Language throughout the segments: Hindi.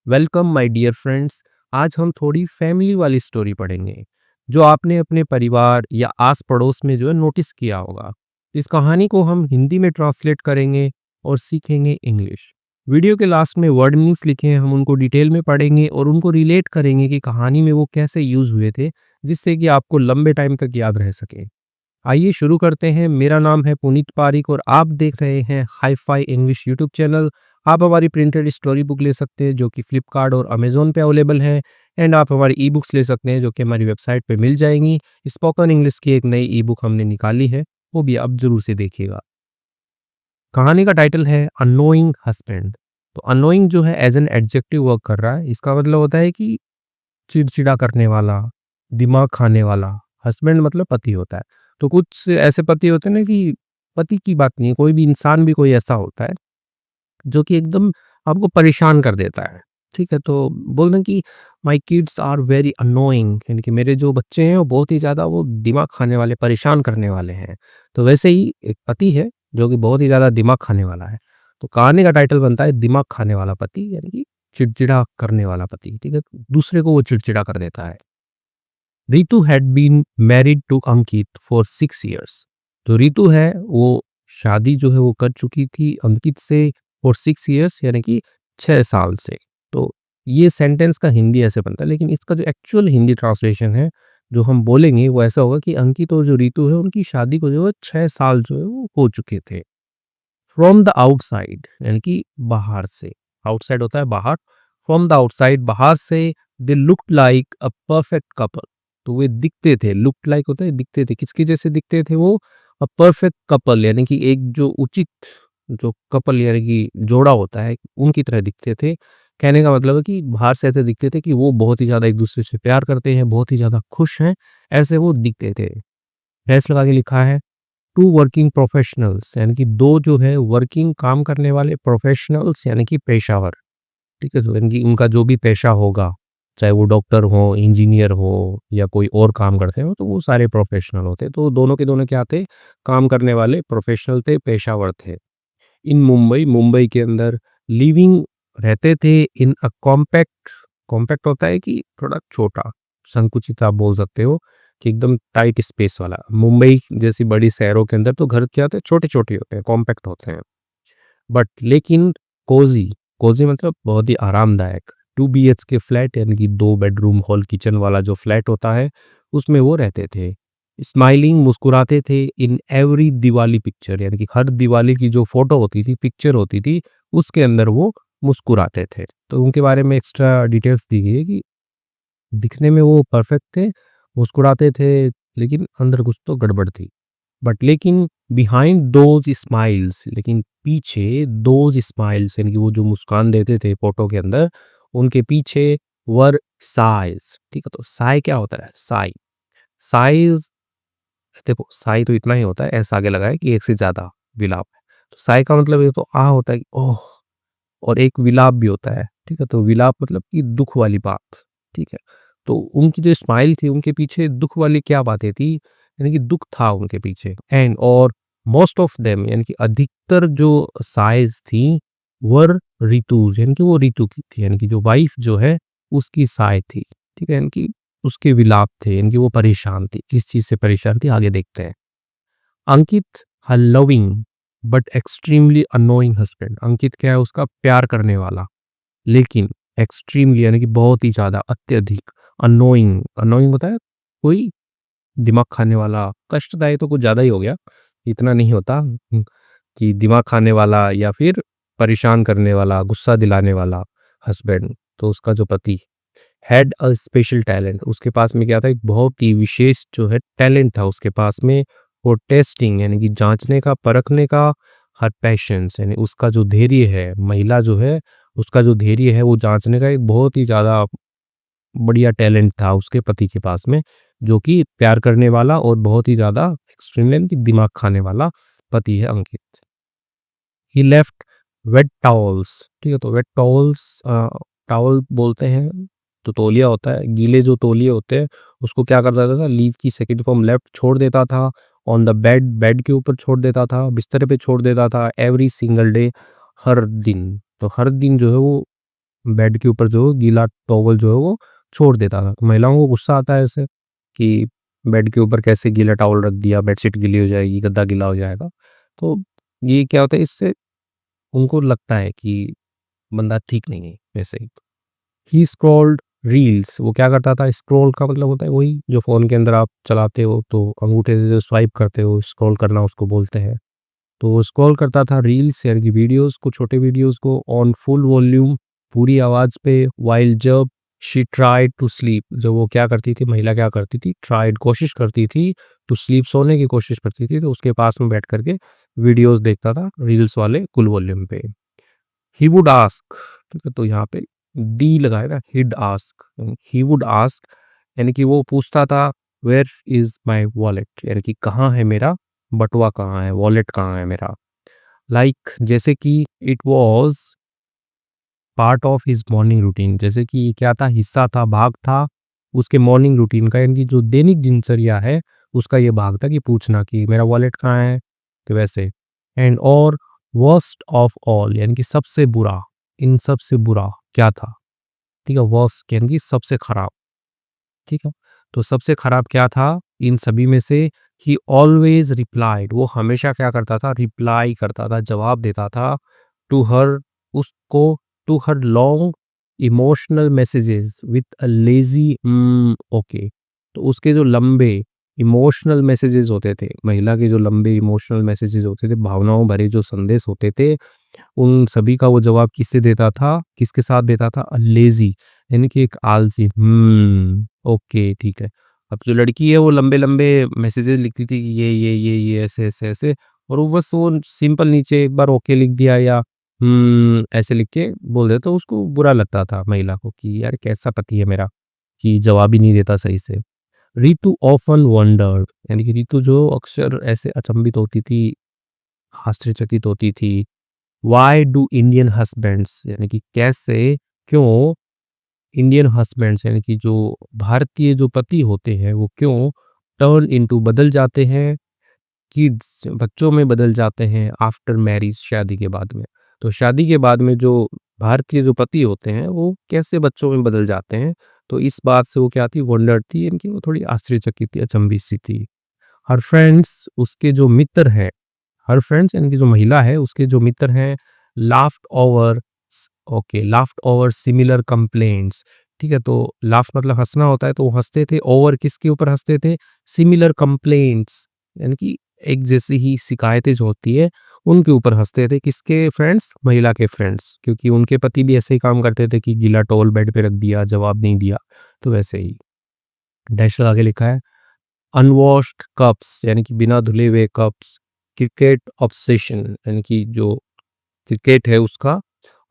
Welcome my dear friends. आज हम थोड़ी फैमिली वाली स्टोरी पढ़ेंगे जो आपने अपने परिवार या आस पड़ोस में जो है नोटिस किया होगा। इस कहानी को हम हिंदी में ट्रांसलेट करेंगे और सीखेंगे इंग्लिश। वीडियो के लास्ट में वर्ड मीन्स लिखे हैं, हम उनको डिटेल में पढ़ेंगे और उनको रिलेट करेंगे कि कहानी में वो कैसे यूज हुए थे, जिससे कि आपको लंबे टाइम तक याद रह सके। आइए शुरू करते हैं। मेरा नाम है पुनीत पारिक और आप देख रहे हैं hi fi English YouTube channel. आप हमारी प्रिंटेड स्टोरी बुक ले सकते हैं जो कि फ्लिपकार्ट और अमेजोन पे अवेलेबल है। एंड आप हमारी ई बुक्स ले सकते हैं जो कि हमारी वेबसाइट पे मिल जाएंगी। स्पोकन इंग्लिश की एक नई ई बुक हमने निकाली है, वो भी आप जरूर से देखिएगा। कहानी का टाइटल है अननोइंग हस्बैंड। तो अननोइंग जो है एज एन एडजेक्टिव वर्क कर रहा है। इसका मतलब होता है कि चिड़चिड़ा करने वाला, दिमाग खाने वाला। हस्बैंड मतलब पति होता है। तो कुछ ऐसे पति होते हैं ना कि पति की बात नहीं है, कोई भी इंसान भी कोई ऐसा होता है जो कि एकदम आपको परेशान कर देता है। ठीक है, तो बोल दें कि my kids are very annoying, यानी कि मेरे जो बच्चे हैं वो बहुत ही ज़्यादा वो दिमाग खाने वाले, परेशान करने वाले हैं। तो वैसे ही एक पति है जो कि बहुत ही ज़्यादा दिमाग खाने वाला है। तो कहानी का टाइटल बनता है दिमाग खाने वाला पति, यानी कि चिड़चिड़ा करने वाला पति। ठीक है, दूसरे को वो चिड़चिड़ा कर देता है। Ritu had been married to Ankit for 6 years। तो रितु है वो शादी जो है वो कर चुकी थी अंकित से फॉर 6 years, यानी कि 6 साल से। तो ये सेंटेंस का हिंदी ऐसे बनता है, लेकिन इसका जो एक्चुअल हिंदी ट्रांसलेशन है जो हम बोलेंगे वो ऐसा होगा कि अंकित और जो रितु है उनकी शादी को जो है 6 साल जो है वो हो चुके थे। फ्रॉम द आउटसाइड, यानी कि बाहर से। आउटसाइड होता है बाहर। फ्रॉम द आउटसाइड, बाहर से। They look like a perfect couple. तो वे दिखते थे, लुक लाइक होता है दिखते थे, किसके जैसे दिखते थे वो? अ परफेक्ट कपल, यानी कि एक जो उचित जो कपल यानी कि जोड़ा होता है उनकी तरह दिखते थे। कहने का मतलब है कि बाहर से ऐसे दिखते थे कि वो बहुत ही ज़्यादा एक दूसरे से प्यार करते हैं, बहुत ही ज़्यादा खुश हैं, ऐसे वो दिखते थे। प्रेस लगा के लिखा है टू वर्किंग प्रोफेशनल्स, यानी कि दो जो है वर्किंग काम करने वाले, प्रोफेशनल्स यानी कि पेशावर। ठीक है, तो यानी कि उनका जो भी पेशा होगा, चाहे वो डॉक्टर हो, इंजीनियर हो या कोई और काम करते हो, तो वो सारे प्रोफेशनल होते। तो दोनों के दोनों क्या थे? काम करने वाले प्रोफेशनल थे, पेशावर थे। इन मुंबई, मुंबई के अंदर। लिविंग, रहते थे। इन अ कॉम्पैक्ट, कॉम्पैक्ट होता है कि थोड़ा छोटा, संकुचित आप बोल सकते हो कि एकदम टाइट स्पेस वाला। मुंबई जैसी बड़ी शहरों के अंदर तो घर क्या होते हैं? छोटे-छोटे होते हैं, कॉम्पैक्ट होते हैं। बट लेकिन कोज़ी, कोज़ी मतलब बहुत ही आरामदायक। 2 बीएचके फ्लैट, यानी कि 2 बेडरूम हॉल किचन वाला जो फ्लैट होता है, उसमें वो रहते थे। स्माइलिंग, मुस्कुराते थे। इन एवरी दिवाली पिक्चर, यानी कि हर दिवाली की जो फ़ोटो होती थी, पिक्चर होती थी, उसके अंदर वो मुस्कुराते थे। तो उनके बारे में एक्स्ट्रा डिटेल्स दी गई है कि दिखने में वो परफेक्ट थे, मुस्कुराते थे, लेकिन अंदर कुछ तो गड़बड़ थी। बट लेकिन बिहाइंड दोज स्माइल्स, लेकिन पीछे दोज स्माइल्स, यानी कि वो जो मुस्कान देते थे फोटो के अंदर, उनके पीछे वर साइज। ठीक है, तो साई क्या होता है? साई, साइज। देखो साई तो इतना ही होता है, ऐसा आगे लगा है कि एक से ज्यादा विलाप है। तो साई का मतलब ये तो आ होता है कि ओह, और एक विलाप भी होता है। ठीक है, तो विलाप मतलब कि दुख वाली बात। ठीक है, तो उनकी जो स्माइल थी उनके पीछे दुख वाली क्या बातें थी, यानी कि दुख था उनके पीछे। एंड और मोस्ट ऑफ देम, यानी कि अधिकतर जो साइज थी, वर ऋतुज, यानी कि वो ऋतु की थी, यानी कि जो वाइफ जो है उसकी साय थी। ठीक है, यानी कि उसके विलाप थे, यानी कि वो परेशान थी। किस चीज से परेशान थी आगे देखते हैं। Ankit her loving but extremely annoying husband. Ankit क्या है? उसका प्यार करने वाला, लेकिन एक्सट्रीमली यानी कि बहुत ही ज़्यादा, अत्यधिक। अनोइंग, अनोइंग होता है कोई दिमाग खाने वाला। कष्टदायक तो कुछ ज़्यादा ही हो गया, इतना नहीं होता कि दिमाग खाने वाला या फिर परेशान करने वाला, गुस्सा दिलाने वाला हस्बैंड। तो उसका जो पति हैड अ स्पेशल टैलेंट, उसके पास में क्या था? एक बहुत ही विशेष जो है टैलेंट था उसके पास में। वो टेस्टिंग, यानी कि जांचने का, परखने का। हर पेशेंस, यानी उसका जो धैर्य है, महिला जो है उसका जो धैर्य है वो जांचने का एक बहुत ही ज़्यादा बढ़िया टैलेंट था उसके पति के पास में, जो कि प्यार करने वाला और बहुत ही ज़्यादा एक्सट्रीम यानी कि दिमाग खाने वाला पति है अंकित। ही लेफ्ट वेट टॉवल्स। ठीक है, तो वेट टॉवल्स, टॉवल बोलते हैं तो तौलिया होता है। गीले जो तौलिए होते हैं उसको क्या कर देता था? लीव की सेकंड फॉर्म लेफ्ट छोड़ देता था। ऑन द बेड, बेड के ऊपर छोड़ देता था, बिस्तर पे छोड़ देता था। एवरी सिंगल डे, हर दिन। तो हर दिन जो है वो बेड के ऊपर जो गीला टॉवल जो है वो छोड़ देता था। तो महिलाओं को गुस्सा आता है ऐसे कि बेड के ऊपर कैसे गीला टॉवल रख दिया, बेडशीट गीली हो जाएगी, गद्दा गीला हो जाएगा। तो ये क्या होता है, इससे उनको लगता है कि बंदा ठीक नहीं है वैसे ही। ही स्क्रॉल्ड रील्स, वो क्या करता था, स्क्रॉल का मतलब होता है वही जो फ़ोन के अंदर आप चलाते हो तो अंगूठे से जो स्वाइप करते हो, स्क्रॉल करना उसको बोलते हैं। तो वो स्क्रॉल करता था रील्स यानी कि वीडियोज़ को, छोटे वीडियोज़ को ऑन फुल वॉल्यूम, पूरी आवाज़ पे, व्हाइल जब शी ट्राइड टू स्लीप, जब वो क्या करती थी, महिला क्या करती थी, ट्राइड कोशिश करती थी, टू स्लीप सोने की कोशिश करती थी, तो उसके पास में बैठ कर के वीडियोज़ देखता था रील्स वाले फुल वॉल्यूम पे। ही वुड आस्क, ठीक है, तो यहाँ पे डी लगाए ना, he'd ask, he would ask यानी कि वो पूछता था वेयर इज माई वॉलेट, यानी कि कहाँ है मेरा बटुआ, कहाँ है वॉलेट, कहाँ है मेरा। लाइक जैसे कि it was part of his morning routine, जैसे कि ये क्या था, हिस्सा था, भाग था उसके मॉर्निंग रूटीन का, यानी कि जो दैनिक दिनचर्या है उसका ये भाग था कि पूछना कि मेरा वॉलेट कहाँ है, तो वैसे। एंड और वर्स्ट ऑफ ऑल यानी कि सबसे बुरा, इन सबसे बुरा क्या था, ठीक है, वर्स्ट यानी कि सबसे खराब, ठीक है, तो सबसे खराब क्या था इन सभी में से, ही ऑलवेज रिप्लाइड, वो हमेशा क्या करता था, रिप्लाई करता था, जवाब देता था, टू हर, उसको, to her long emotional messages with a lazy okay. तो उसके जो लंबे इमोशनल मैसेजेस होते थे, महिला के जो लंबे इमोशनल मैसेजेस होते थे, भावनाओं भरे जो संदेश होते थे, उन सभी का वो जवाब किससे देता था, किसके साथ देता था, लेजी यानी कि एक आलसी, ओके ठीक है। अब जो लड़की है वो लंबे लंबे मैसेजेस लिखती थी कि ये ऐसे ऐसे ऐसे, और वो बस वो सिंपल नीचे एक बार ओके लिख दिया या ऐसे लिख के बोल देता, तो उसको बुरा लगता था महिला को कि यार कैसा पति है मेरा कि जवाब ही नहीं देता सही से। रितु ऑफन वंडर्ड यानी कि रितु जो अक्सर ऐसे अचंभित होती थी, आश्चर्यचकित होती थी, व्हाई डू इंडियन हस्बैंड्स यानी कि कैसे, क्यों इंडियन हस्बैंड्स यानी कि जो भारतीय जो पति होते हैं वो क्यों टर्न इनटू बदल जाते हैं, किड्स बच्चों में बदल जाते हैं, आफ्टर मैरिज शादी के बाद में। तो शादी के बाद में जो भारतीय जो पति होते हैं वो कैसे बच्चों में बदल जाते हैं, तो इस बात से वो क्या थी, वंडर थी, इनकी वो थोड़ी आश्चर्यचकित थी, अचंभित सी थी। हर फ्रेंड्स, उसके जो मित्र हैं, हर फ्रेंड्स यानी कि जो महिला है उसके जो मित्र हैं, laughed over, okay, laughed over similar complaints, ठीक है, तो लाफ मतलब हंसना होता है, तो वो हंसते थे, ओवर किसके ऊपर हंसते थे, सिमिलर कंप्लेंट्स यानी कि एक जैसी ही शिकायतें जो होती है उनके ऊपर हंसते थे, किसके फ्रेंड्स, महिला के फ्रेंड्स, क्योंकि उनके पति भी ऐसे ही काम करते थे कि गीला टॉवल बेड पे रख दिया, जवाब नहीं दिया, तो वैसे ही। डैश लगा के लिखा है, अनवॉश्ड कप्स यानी कि बिना धुले हुए कप्स, क्रिकेट ऑब्सेशन यानी कि जो क्रिकेट है उसका,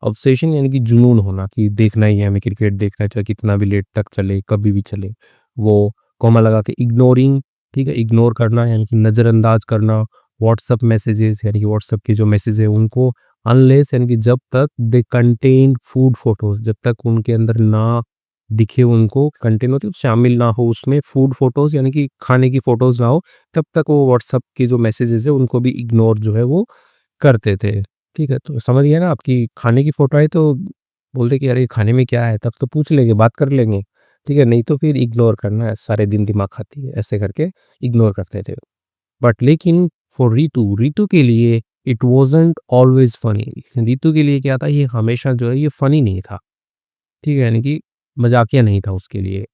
ऑब्सेशन यानी कि जुनून होना कि देखना ही है हमें, क्रिकेट देखना है चाहे कितना भी लेट तक चले, कभी भी चले, वो कॉमा लगा के, इग्नोरिंग, ठीक है, इग्नोर करना यानी कि नज़रअंदाज करना, व्हाट्सअप मैसेजेस यानी कि व्हाट्सअप के जो मैसेज है उनको, अनलेस यानी कि जब तक दे कंटेन फूड फोटोज, जब तक उनके अंदर ना दिखे, उनको कंटेन होती है शामिल ना हो उसमें फूड फोटोज यानी कि खाने की फोटोज ना हो, तब तक वो व्हाट्सअप के जो मैसेजेस है उनको भी इग्नोर जो है वो करते थे। ठीक है, तो समझ गए ना, आपकी खाने की फोटो आई तो बोलते कि अरे खाने में क्या है, तब तो पूछ लेंगे, बात कर लेंगे, ठीक है, नहीं तो फिर इग्नोर करना है, सारे दिन दिमाग खाती है, ऐसे करके इग्नोर करते थे। बट लेकिन फॉर रीतू, रीतू के लिए it wasn't always funny, Ritu के लिए क्या था, ये हमेशा जो है ये फनी नहीं था, ठीक है, यानी कि मजाकिया नहीं था उसके लिए।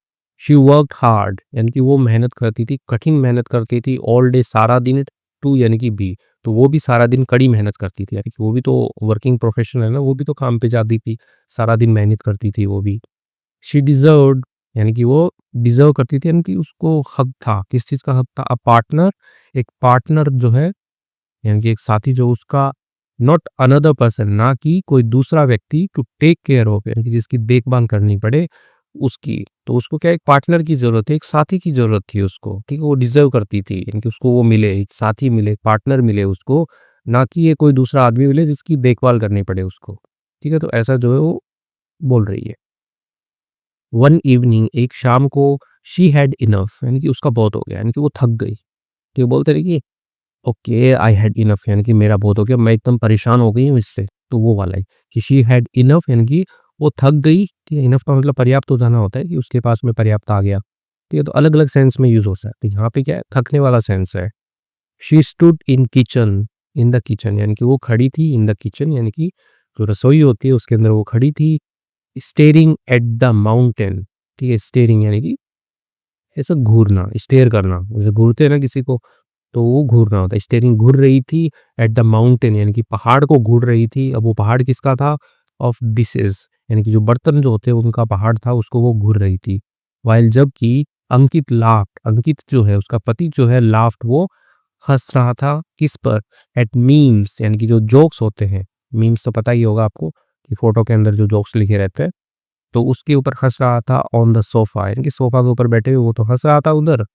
शी वर्कड हार्ड यानी कि वो मेहनत करती थी, कठिन मेहनत करती थी, ऑल डे सारा दिन, टू यानी कि बी, तो वो भी सारा दिन कड़ी मेहनत करती थी, यानी कि वो भी तो वर्किंग प्रोफेशनल है ना, वो भी तो काम पे जाती थी, सारा दिन मेहनत करती थी वो भी। शी डिजर्व्ड यानी कि वो डिजर्व करती थी, यानी कि उसको हक था, किस चीज़ का हक था, अ पार्टनर, एक पार्टनर जो है यानी कि एक साथी जो उसका, नॉट अनदर पर्सन ना कि कोई दूसरा व्यक्ति, टू टेक केयर ऑफ यानी कि जिसकी देखभाल करनी पड़े उसकी, तो उसको क्या एक पार्टनर की जरूरत है, एक साथी की जरूरत थी उसको, ठीक है, वो डिजर्व करती थी यानी कि उसको वो मिले, एक साथी मिले, एक पार्टनर मिले उसको, ना कि ये कोई दूसरा आदमी मिले जिसकी देखभाल करनी पड़े उसको, ठीक है, तो ऐसा जो है वो बोल रही है। वन इवनिंग एक शाम को, शी हैड इनफ यानी कि उसका बहुत हो गया, यानी कि वो थक गई, ठीक है, बोलते रहे कि ओके आई हैड इनफ यानी कि मेरा बहुत हो गया, मैं एकदम परेशान हो गई हूँ इससे, तो वो वाला है कि शी हैड इनफ यानी कि वो थक गई, ठीक है, इनफ का मतलब पर्याप्त हो जाना होता है कि उसके पास में पर्याप्त आ गया, ठीक है, तो अलग-अलग सेंस में यूज़ होता है। तो यहाँ पे क्या है, थकने वाला सेंस है। She stood in the kitchen यानी कि वो खड़ी थी, इन द किचन यानी कि जो रसोई होती है उसके अंदर वो खड़ी थी, स्टेयरिंग एट द माउंटेन, ठीक है, स्टेयरिंग यानी कि ऐसा घूरना, स्टेयर करना, जैसे घूरते हैं ना किसी को, तो वो घूरना होता है। स्टेयरिंग घूर रही थी एट द माउंटेन यानी कि पहाड़ को घूर रही थी। अब वो पहाड़ किसका था? ऑफ डिशेज़ यानी कि जो बर्तन जो होते हैं उनका पहाड़ था, उसको वो घूर रही थी। व्हाइल जबकि अंकित लाफ्ड, अंकित जो है उसका पति जो है लाफ्ड वो हँस रहा था किस पर? एट मीम्स यानी कि जो जोक्स होते हैं, मीम्स तो पता ही होगा आपको कि फ़ोटो के अंदर जो जोक्स लिखे रहते हैं, तो उसके ऊपर हँस रहा था ऑन द सोफ़ा यानी कि सोफ़ा के ऊपर बैठे हुए वो तो हँस रहा था उधर।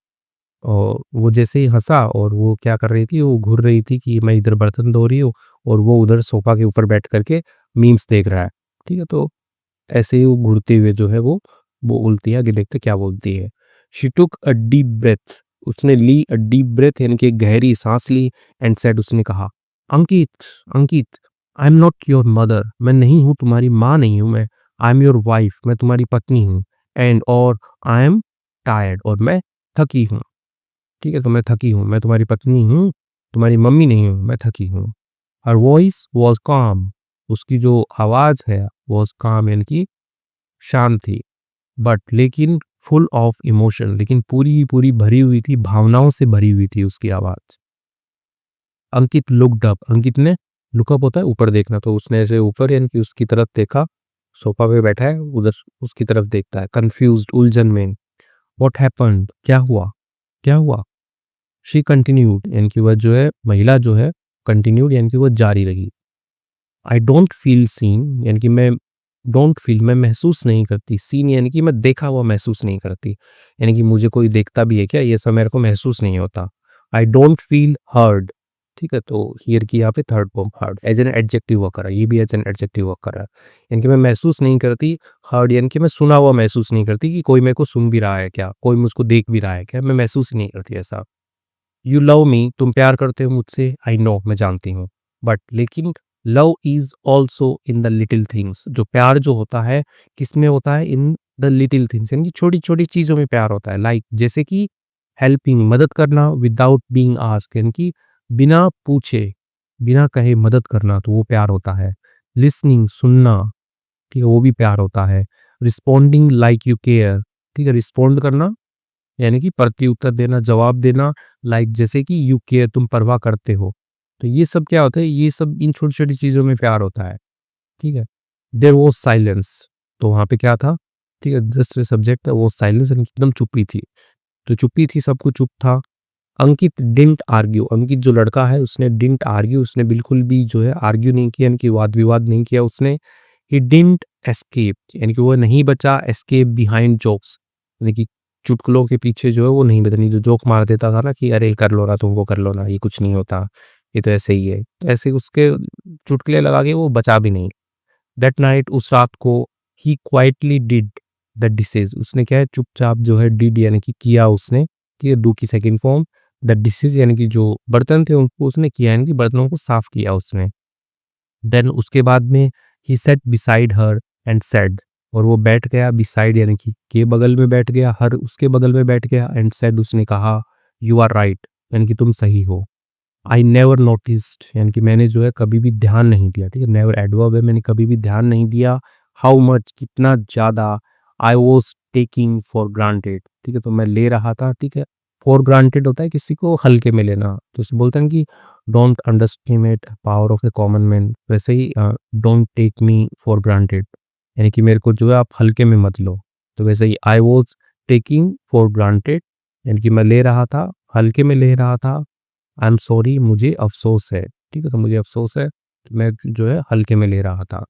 और वो जैसे ही हँसा और वो क्या कर रही थी, वो घूर रही थी कि मैं इधर बर्तन धो रही हूँ और वो उधर सोफ़ा के ऊपर बैठ कर के मीम्स देख रहा है। ठीक है? तो ऐसे ही वो घूरते हुए जो है वो बोलती है, आगे देखते क्या बोलती है। शी टूक अ डीप ब्रेथ, उसने ली अ डीप ब्रेथ यानी कि एक गहरी साँस ली एंड सेड, उसने कहा, Ankit, Ankit, I am not your mother, मैं नहीं हूँ तुम्हारी माँ नहीं हूँ मैं, आई एम योर वाइफ, मैं तुम्हारी पत्नी हूँ, एंड और आई एम टायर्ड, और मैं थकी हूँ। ठीक है? तो मैं थकी हूँ, मैं तुम्हारी पत्नी हूँ, तुम्हारी मम्मी नहीं हूँ, मैं थकी हूँ। हर वॉइस वाज़ काम, उसकी जो आवाज़ है वाज़ काम यानी कि शांत थी, बट लेकिन फुल ऑफ इमोशन, लेकिन पूरी की पूरी भरी हुई थी, भावनाओं से भरी हुई थी उसकी आवाज़। अंकित लुक्ड अप, अंकित ने लुक अप होता है ऊपर देखना, तो उसने ऐसे ऊपर यानी कि उसकी तरफ देखा, सोफ़ा पे बैठा है, उधर उसकी तरफ देखता है, कन्फ्यूज़्ड, उलझन में। What happened? क्या हुआ? क्या हुआ? शी कंटिन्यूड यानी कि वह जो है महिला जो है कंटिन्यूड यानी कि वो जारी रही। आई डोंट फील सीन यानी कि मैं डोंट फील मैं महसूस नहीं करती, सीन यानी कि मैं देखा हुआ महसूस नहीं करती, यानी कि मुझे कोई देखता भी है क्या, ये सब मेरे को महसूस नहीं होता। आई डोंट फील हर्ड, ठीक है, तो हियर की यहाँ पे third form heard as an adjective work कर रहा है, ये भी एज एन एडजेक्टिव वर्क कर रहा है, यानी कि मैं महसूस नहीं करती। हर्ड यानी कि मैं सुना हुआ महसूस नहीं करती कि कोई मेरे को सुन भी रहा है क्या, कोई मुझको देख भी रहा है क्या, मैं महसूस ही नहीं करती ऐसा। यू लव मी, तुम प्यार करते हो मुझसे, आई नो, मैं जानती हूँ, बट लेकिन love is also in the little things, जो प्यार जो होता है किसमें होता है? इन द लिटिल थिंग्स यानी कि छोटी छोटी चीजों में प्यार होता है, लाइक जैसे कि हेल्पिंग, मदद करना, विदाउट बीइंग आस्क यानी कि बिना पूछे बिना कहे मदद करना, तो वो प्यार होता है। लिसनिंग, सुनना, ठीक है, वो भी प्यार होता है। रिस्पॉन्डिंग लाइक यू केयर, ठीक है, रिस्पॉन्ड करना यानी कि प्रत्युत्तर देना, जवाब देना, लाइक जैसे कि यू केयर, तुम परवाह करते हो। तो ये सब क्या होता है? ये सब इन छोटी-छोटी चीज़ों में प्यार होता है, ठीक है? देयर वाज़ साइलेंस, तो वहाँ पे क्या था? ठीक है, जस्ट सब्जेक्ट था वो साइलेंस यानी कि एकदम चुप्पी थी। तो चुप्पी थी, सब कुछ चुप था। अंकित डिडन्ट आर्ग्यू, अंकित जो लड़का है उसने डिडन्ट आर्ग्यू, उसने बिल्कुल भी जो है आर्ग्यू नहीं किया, यानी कि वाद-विवाद नहीं किया उसने। ही डिडन्ट एस्केप यानी कि वो नहीं बचा एस्केप बिहाइंड जोक्स, यानी कि चुटकुलों के पीछे जो है वो नहीं बचा, नहीं तो जोक मार देता था ना कि अरे कर लो ना, तुम वो कर लो ना, ये कुछ नहीं होता, ये तो ऐसे ही है। तो ऐसे उसके चुटकुले लगा के वो बचा भी नहीं। दैट नाइट, उस रात को, ही क्वाइटली डिड द डिशेज़, उसने क्या है चुपचाप जो है डिड यानी कि किया उसने, ठीक है, डू की सेकंड फॉर्म, द डिशेज़ यानी कि जो बर्तन थे उनको उसने किया यानी कि बर्तनों को साफ किया उसने। देन उसके बाद में he sat beside her and said, और वो बैठ गया बिसाइड यानी कि के बगल में बैठ गया, हर उसके बगल में बैठ गया, एंड सेड उसने कहा, यू आर राइट यानी कि तुम सही हो। आई नेवर नोटिस्ड यानी कि मैंने जो है कभी भी ध्यान नहीं दिया, ठीक है, नेवर एडवर्ब है, मैंने कभी भी ध्यान नहीं दिया। हाउ मच, कितना ज़्यादा, आई वॉज टेकिंग फॉर ग्रांटेड, ठीक है, तो मैं ले रहा था, ठीक है, फॉर ग्रांटेड होता है किसी को हल्के में लेना, तो उसे बोलते हैं कि don't underestimate power of a common man, वैसे ही don't take me for granted यानी कि मेरे को जो है आप हल्के में मत लो, तो वैसे ही I was taking for granted यानी कि मैं ले रहा था, हल्के में ले रहा था। आई एम सॉरी, मुझे अफ़सोस है, ठीक है? तो मुझे अफ़सोस है, कि मैं जो है हल्के में ले रहा था।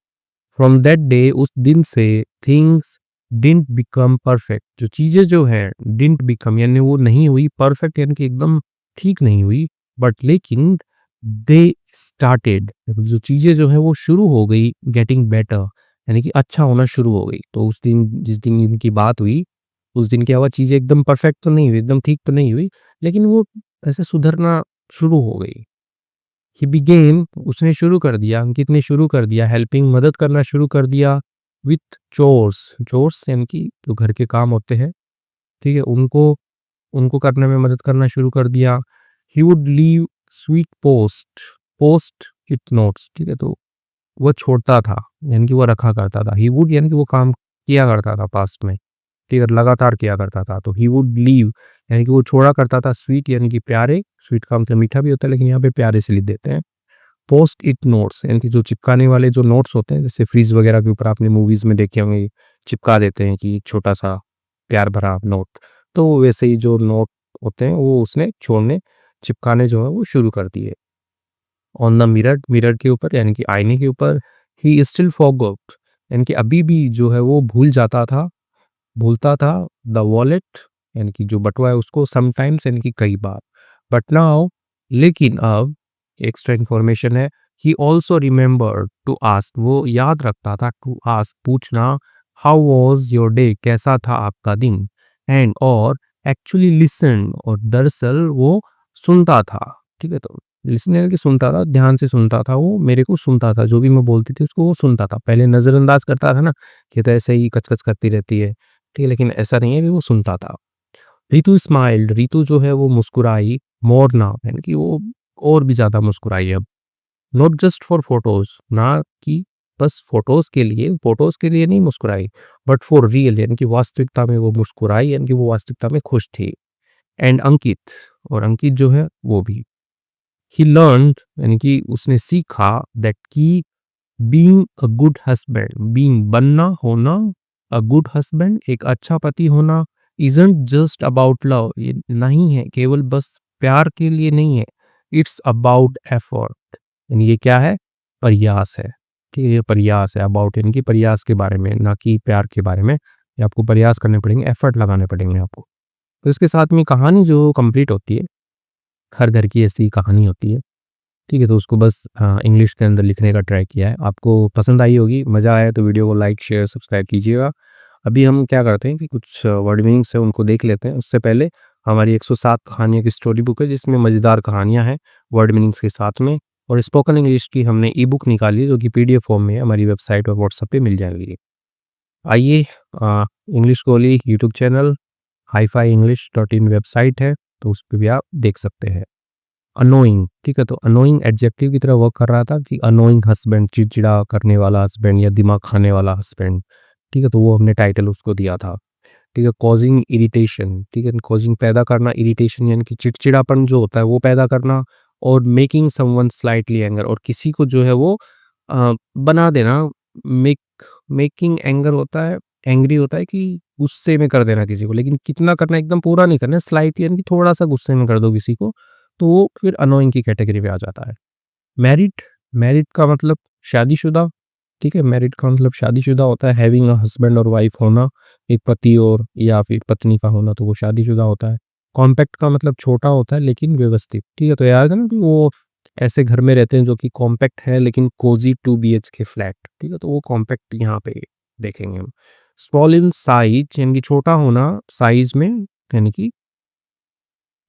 फ्रॉम दैट डे, उस दिन से, थिंग्स डिडन्ट बिकम परफेक्ट, जो चीज़ें जो हैं डिडन्ट बिकम यानी वो नहीं हुई परफेक्ट यानी कि एकदम ठीक नहीं हुई, बट लेकिन दे स्टार्टेड, जो चीज़ें जो हैं वो शुरू हो गई गेटिंग बेटर यानी कि अच्छा होना शुरू हो गई। तो उस दिन जिस दिन इनकी बात हुई, उस दिन क्या हुआ, चीज़ें एकदम परफेक्ट तो नहीं हुई, एकदम ठीक तो नहीं हुई, लेकिन वो ऐसे सुधरना शुरू हो गई। ही बिगेन, उसने शुरू कर दिया, अंकित ने शुरू कर दिया, हेल्पिंग, मदद करना शुरू कर दिया, विथ चोर्स। चोर्स यानी कि जो घर के काम होते हैं, ठीक है, उनको उनको करने में मदद करना शुरू कर दिया। He would leave sweet post it notes, ठीक है, तो वो छोड़ता था, यानी कि वो रखा करता था। ही वुड यानी कि वो काम किया करता था पास्ट में, ठीक है, लगातार किया करता था। तो ही वुड लीव यानी कि वो छोड़ा करता था, स्वीट यानी कि प्यारे, स्वीट का मतलब मीठा भी होता है लेकिन यहाँ पे प्यारे से लिख देते हैं। पोस्ट इट नोट्स यानी कि जो चिपकाने वाले जो नोट्स होते हैं, जैसे फ्रीज वगैरह के ऊपर आपने मूवीज में देखे होंगे, चिपका देते हैं कि छोटा सा प्यार भरा नोट, तो वैसे ही जो नोट होते हैं वो उसने छोड़ने, चिपकाने जो है वो शुरू कर दिए। ऑन द मिरर, मिरर के ऊपर यानी कि आईने के ऊपर। ही स्टिल फॉरगॉट यानी कि अभी भी जो है वो भूलता था द वॉलेट यानी कि जो बटुआ है उसको, समटाइम्स यानी कि कई बार। बट नाउ लेकिन अब एक्स्ट्रा इंफॉर्मेशन है, he also remember to ask, वो याद रखता था, टू आस्क पूछना, हाउ वॉज योर डे, कैसा था आपका दिन, एंड और एक्चुअली लिसन, और दरअसल वो सुनता था, ठीक है, तो लिसन यानी कि सुनता था, ध्यान से सुनता था, वो मेरे को सुनता था, जो भी मैं बोलती थी उसको वो सुनता था। पहले नजरअंदाज करता था ना, कि तो ऐसे ही कचकच करती रहती है, ठीक है, लेकिन ऐसा नहीं है कि वो सुनता था। रितु स्माइल्ड, रितु जो है वो मुस्कुराई, मोर नाउ यानी कि वो और भी ज्यादा मुस्कुराई अब। नॉट जस्ट फॉर फोटोज, ना कि बस फोटोज के लिए नहीं मुस्कुराई, बट फॉर रियल यानी कि वास्तविकता में वो मुस्कुराई, यानी कि वो वास्तविकता में खुश थी। एंड अंकित, और अंकित जो है वो भी। ही लर्नड यानी कि उसने सीखा, दैट की being a good husband, being बनना, होना, अ गुड हस्बैंड एक अच्छा पति होना, इजंट जस्ट अबाउट लव, ये नहीं है केवल बस प्यार के लिए नहीं है, इट्स अबाउट एफर्ट यानी ये क्या है, प्रयास है, ठीक है, ये प्रयास है, अबाउट यानी कि प्रयास के बारे में, ना कि प्यार के बारे में। ये आपको प्रयास करने पड़ेंगे, एफर्ट लगाने पड़ेंगे आपको। तो इसके साथ में कहानी जो कंप्लीट होती है, हर घर की ऐसी कहानी होती है, ठीक है, तो उसको बस इंग्लिश के अंदर लिखने का ट्राई किया है। आपको पसंद आई होगी, मज़ा आया तो वीडियो को लाइक शेयर सब्सक्राइब कीजिएगा। अभी हम क्या करते हैं कि कुछ वर्ड मीनिंग्स है उनको देख लेते हैं, उससे पहले हमारी 107 कहानियों की स्टोरी बुक है जिसमें मज़ेदार कहानियाँ हैं वर्ड मीनिंग्स के साथ में, और स्पोकन इंग्लिश की हमने ई बुक निकाली है जो कि पीडीएफ फॉर्म में है, हमारी वेबसाइट और व्हाट्सएप पे मिल जाएगी। आइए, English Kohli YouTube channel, HiFi English dot in website है, तो उस पर भी आप देख सकते हैं। अनोइंग, ठीक है, तो अनोइंग एडजेक्टिव की तरह वर्क कर रहा था, कि अनोइंग हस्बैंड, चिड़चिड़ा करने वाला हस्बैंड या दिमाग खाने वाला हस्बैंड, ठीक है, तो वो हमने टाइटल उसको दिया था। ठीक है, कॉजिंग इरिटेशन, ठीक है, कॉजिंग पैदा करना, इरिटेशन यानी कि चिड़चिड़ापन जो होता है वो पैदा करना, और मेकिंग समवन स्लाइटली एंगर, और किसी को जो है वो बना देना। मेक मेकिंग एंगर होता है, एंग्री होता है कि गुस्से में कर देना किसी को, लेकिन कितना करना, एकदम पूरा नहीं करना, स्लाइटली यानी कि थोड़ा सा गुस्से में कर दो किसी को, तो वो फिर अनोइंग की कैटेगरी में आ जाता है। मैरिड, मैरिड का मतलब शादीशुदा, ठीक है, मैरिड का मतलब शादीशुदा होता है, हैविंग अ हस्बैंड और वाइफ होना, एक पति और या फिर पत्नी का होना, तो वो शादीशुदा होता है। कॉम्पैक्ट का मतलब छोटा होता है लेकिन व्यवस्थित, ठीक है, तो याद है ना कि वो ऐसे घर में रहते हैं जो कि कॉम्पैक्ट है लेकिन कोजी 2 BHK फ्लैट, ठीक है, तो वो कॉम्पैक्ट यहाँ पे देखेंगे हम। स्मॉल इन साइज यानी कि छोटा होना, साइज में यानी कि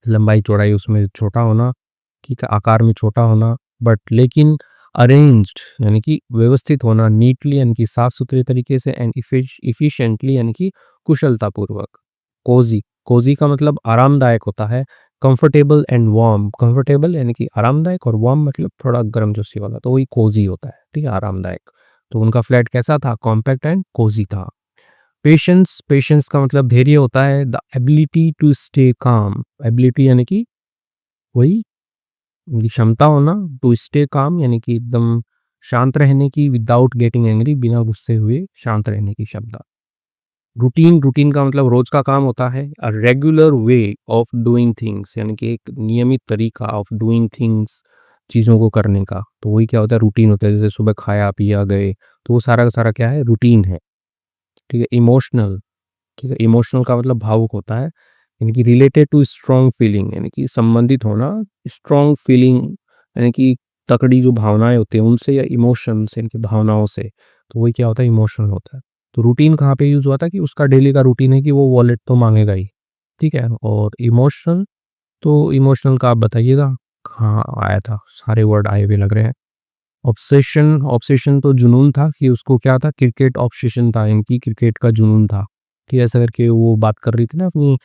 लंबाई चौड़ाई उसमें छोटा होना, ठीक है, आकार में छोटा होना, बट लेकिन अरेंज्ड यानी कि व्यवस्थित होना, नीटली यानी कि साफ सुथरे तरीके से, एंड इफिशिएंटली यानी कि कुशलतापूर्वक। कोजी, कोजी का मतलब आरामदायक होता है। कंफर्टेबल एंड वार्म, कंफर्टेबल यानी कि आरामदायक, और वार्म मतलब थोड़ा गर्म जोशी वाला, तो वही कोजी होता है, ठीक है, आरामदायक। तो उनका फ्लैट कैसा था, कॉम्पैक्ट एंड कोजी था। पेशेंस, पेशेंस का मतलब धैर्य होता है। The ability to stay calm, ability यानी कि वही उनकी क्षमता होना, टू स्टे काम यानी कि एकदम शांत रहने की, विदाउट गेटिंग एंग्री, बिना गुस्से हुए शांत रहने की क्षमता। रूटीन, रूटीन का मतलब रोज का काम होता है। A regular way of doing things यानी कि एक नियमित तरीका, ऑफ डूइंग थिंग्स चीज़ों को करने का, तो वही क्या होता है, रूटीन होता है। जैसे सुबह खाया पिया गए, तो वो सारा का सारा क्या है, रूटीन है, ठीक है। इमोशनल, ठीक है, इमोशनल का मतलब भावुक होता है, यानी कि रिलेटेड टू स्ट्रॉन्ग फीलिंग यानी कि संबंधित होना, स्ट्रॉन्ग फीलिंग यानी कि तकड़ी जो भावनाएं होती हैं उनसे, या इमोशंस यानी कि भावनाओं से, तो वही क्या होता है, इमोशनल होता है। तो रूटीन कहाँ पे यूज हुआ था, कि उसका डेली का रूटीन है कि वो वॉलेट तो मांगेगा ही, ठीक है। और इमोशनल, तो इमोशनल का आप बताइएगा कहाँ आया था, सारे वर्ड आए हुए लग रहे हैं। ऑब्सेशन ऑब्सेशन तो जुनून था कि उसको क्या था, क्रिकेट ऑब्सेशन था, यानी कि क्रिकेट का जुनून था। ठीक है, ऐसा करके वो बात कर रही थी ना अपनी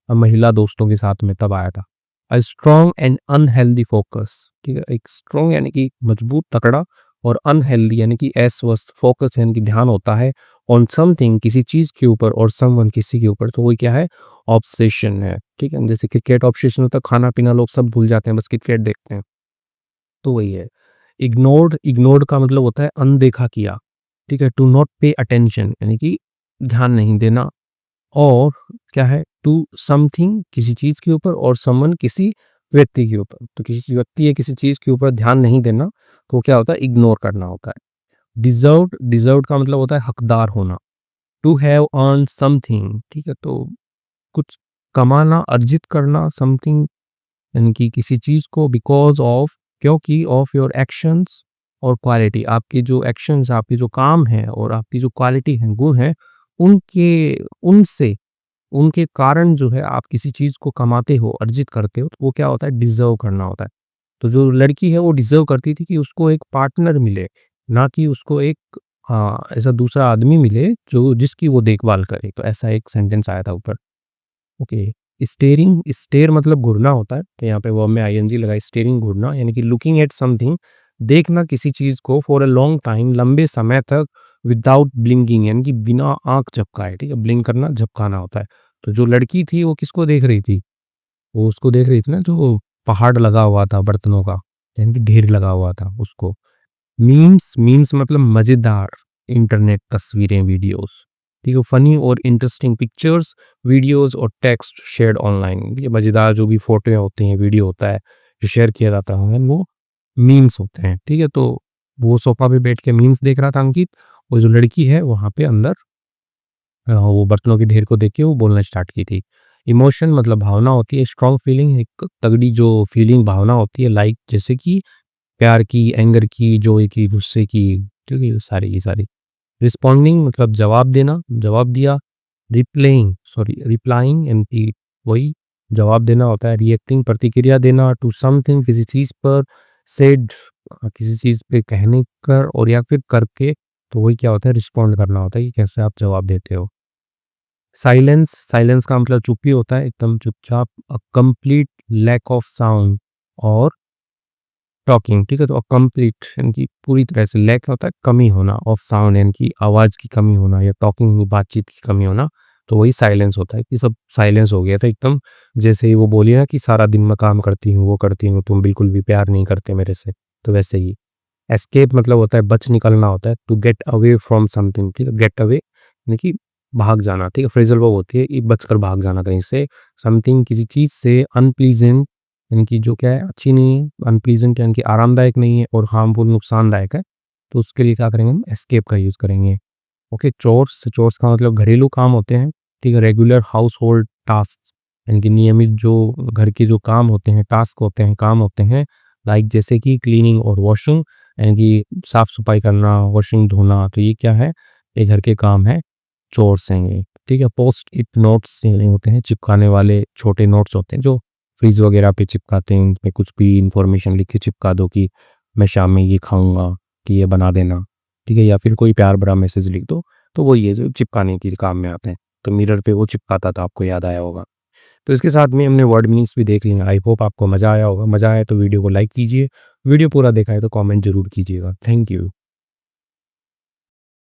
महिला दोस्तों के साथ में, तब आया था। A strong and unhealthy focus, ठीक है, एक स्ट्रॉन्ग यानी कि मजबूत तकड़ा, और अनहेल्दी यानी कि अस्वस्थ, फोकस यानी कि ध्यान होता है ऑन समथिंग किसी चीज के ऊपर, और समवन किसी के ऊपर, तो वो क्या है, ऑब्सेशन है। ठीक है, जैसे क्रिकेट ऑब्सेशन होता है, खाना पीना लोग सब भूल जाते हैं, बस क्रिकेट देखते हैं, तो वही है। इग्नोर्ड, इग्नोर्ड का मतलब होता है अनदेखा किया। ठीक है, टू नॉट पे अटेंशन यानी कि ध्यान नहीं देना, और क्या है, टू समथिंग किसी चीज के ऊपर, और समवन किसी व्यक्ति के ऊपर, तो किसी व्यक्ति या किसी चीज के ऊपर ध्यान नहीं देना, तो क्या होता है, इग्नोर करना होता है। डिजर्व्ड, डिजर्व्ड का मतलब होता है हकदार होना। टू हैव अर्न समथिंग, ठीक है, तो कुछ कमाना, अर्जित करना, समथिंग यानी कि किसी चीज को, बिकॉज ऑफ, क्योंकि ऑफ योर एक्शंस और क्वालिटी, आपकी जो एक्शंस, आपकी जो काम है, और आपकी जो क्वालिटी है, गुण है, उनके उनसे उनके कारण जो है आप किसी चीज को कमाते हो, अर्जित करते हो, तो वो क्या होता है, डिजर्व करना होता है। तो जो लड़की है वो डिजर्व करती थी कि उसको एक पार्टनर मिले, ना कि उसको एक ऐसा दूसरा आदमी मिले जो जिसकी वो देखभाल करे, तो ऐसा एक सेंटेंस आया था ऊपर। ओके, स्टेयरिंग, स्टेयर मतलब घूरना होता है, तो यहाँ पे वर्ब में आईएनजी लगाई, स्टेयरिंग घूरना, यानी कि लुकिंग एट समथिंग, देखना किसी चीज को, फॉर अ लॉन्ग टाइम, लंबे समय तक, विदाउट ब्लिंकिंग यानी कि बिना आंख झपकाए। ठीक है, ब्लिंक करना, झपकाना होता है। तो जो लड़की थी वो किसको देख रही थी, वो उसको देख रही थी ना, जो पहाड़ लगा हुआ था बर्तनों का, यानी कि ढेर लगा हुआ था उसको। मीम्स, मीम्स मतलब मजेदार इंटरनेट तस्वीरें, वीडियोस। ठीक है, फनी और इंटरेस्टिंग पिक्चर्स, वीडियोस और टेक्स्ट शेयर्ड ऑनलाइन, ये मजेदार जो भी फोटो होती हैं, वीडियो होता है जो शेयर किया जाता है, वो मीम्स होते हैं। ठीक है, तो वो सोफा पे बैठ के मीम्स देख रहा था अंकित, और जो लड़की है वहां पे अंदर वो बर्तनों के ढेर को देख के वो बोलना स्टार्ट की थी। इमोशन मतलब भावना होती है, स्ट्रॉन्ग फीलिंग, एक तगड़ी जो फीलिंग, भावना होती है, लाइक जैसे कि प्यार की, एंगर की, जॉय की, गुस्से की, ठीक है, सारी की सारी। रिस्पॉन्डिंग मतलब जवाब देना, जवाब दिया। रिप्लाइंग एंड की वही जवाब देना होता है। रिएक्टिंग प्रतिक्रिया देना, टू समथिंग किसी चीज पर, सेड किसी चीज पे कहने कर और या फिर करके, तो वही क्या होता है, रिस्पॉन्ड करना होता है कि कैसे आप जवाब देते हो। साइलेंस, साइलेंस का मतलब चुप्पी होता है, एकदम चुपचाप। A complete lack of sound और टॉकिंग, ठीक है, तो कंप्लीट यानी कि पूरी तरह से, लैक होता है कमी होना, ऑफ साउंड यानी कि आवाज की कमी होना, या टॉकिंग बातचीत की कमी होना, तो वही साइलेंस होता है कि सब साइलेंस हो गया था एकदम। जैसे ही वो बोली ना कि सारा दिन मैं काम करती हूँ, वो करती हूँ, तुम बिल्कुल भी प्यार नहीं करते मेरे से, तो वैसे ही। एस्केप मतलब होता है बच निकलना होता है, to get away from something, ठीक है, गेट अवे यानी कि भाग जाना। ठीक है, फ्रेजल वर्ब होती है कि बचकर भाग जाना कहीं से, समथिंग किसी चीज से, अनप्लीजेंट यानी कि जो क्या है, अच्छी नहीं है, अनप्लीजेंट यानी कि आरामदायक नहीं है, और हार्मफुल नुकसानदायक है, तो उसके लिए क्या करेंगे, हम एस्केप का यूज करेंगे। ओके, चोर्स, चोर्स का मतलब घरेलू काम होते हैं। ठीक है, रेगुलर हाउस होल्ड टास्क यानी कि नियमित जो घर के जो काम होते हैं, टास्क होते हैं, काम होते हैं, लाइक जैसे कि क्लीनिंग और वॉशिंग यानी कि साफ सफाई करना, वॉशिंग धोना, तो ये क्या है, ये घर के काम है, चोर्स हैं ये। ठीक है, पोस्ट इट नोट्स ये होते हैं चिपकाने वाले छोटे नोट्स होते हैं, जो फ्रिज वगैरह पे चिपकाते हैं, उनमें कुछ भी इंफॉर्मेशन लिख के चिपका दो कि मैं शाम में ये खाऊंगा, कि ये बना देना। ठीक है, या फिर कोई प्यार भरा मैसेज लिख दो, तो वो ये जो चिपकाने के काम में आते हैं। तो मिरर पे वो चिपकाता था, आपको याद आया होगा। तो इसके साथ में हमने वर्ड मीनिंग्स भी देख लिए। आई होप आपको मज़ा आया होगा। मज़ा आया तो वीडियो को लाइक कीजिए, वीडियो पूरा देखा है तो कमेंट जरूर कीजिएगा। Thank you.